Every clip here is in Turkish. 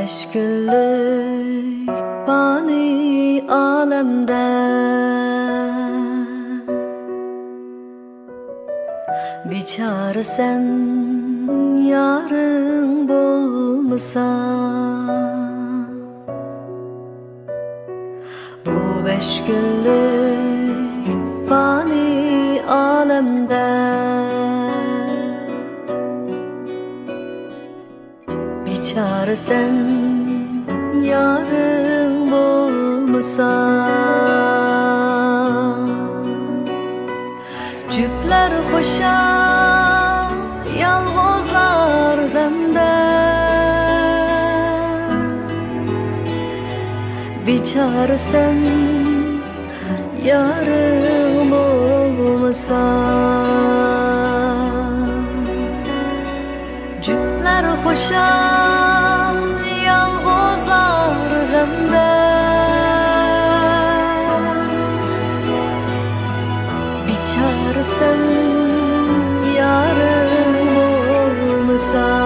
5 günlük fani alemde biçare sen yarın bulmasa. Bu 5 günlük fani alemde biçare sen yarın bulmasa. Cüpler hoşa yalğızlar bende, biçare sen yarım olmasa. Cüpler hoşa yalğızlar bende, biçare sen yarım olmasa.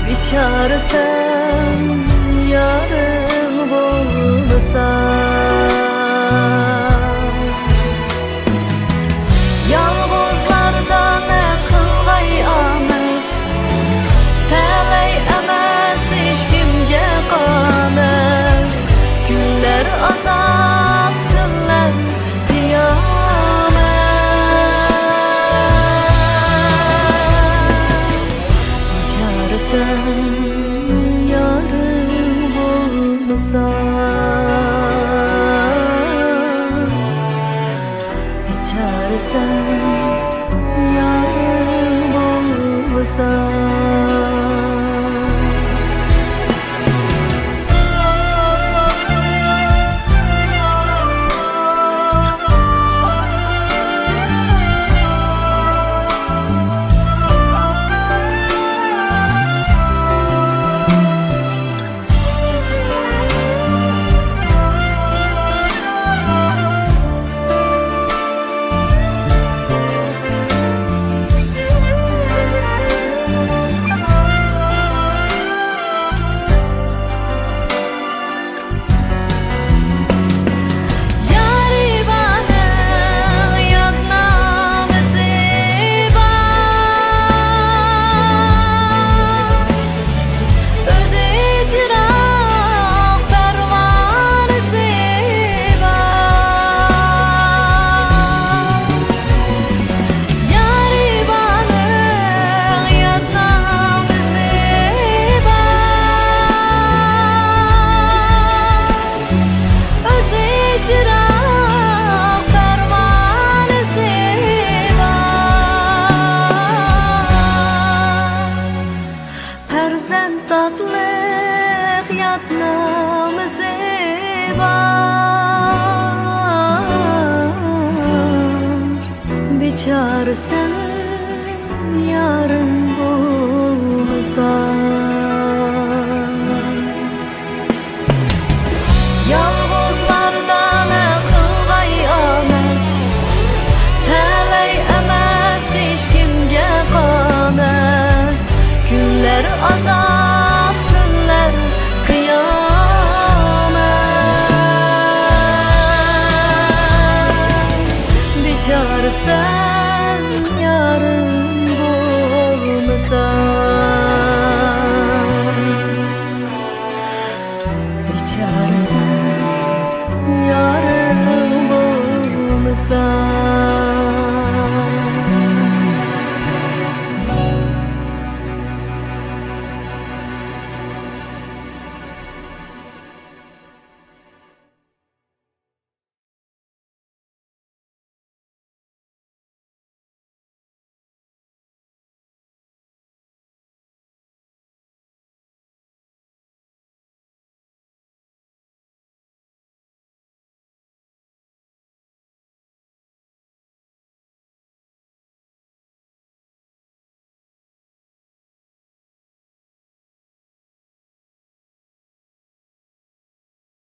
Biçare sen yarım olmasa. Yalğızlarda ne kılgay amet, teley emes hiç kimge qamet. Günler azap, tünler kıyamet. Biçare sen yarım olmasa. Biçare sen yarım olmasa. Tatlık yatnamızı var, biçare sen yarın bulmasa. Yalğızlarda ne kılgay amet, teley emes hiç kimge qamet. Günler azap, tünler kıyamet. Biçare sen yarın bulmasa. Biçare sen yarın bulmasa.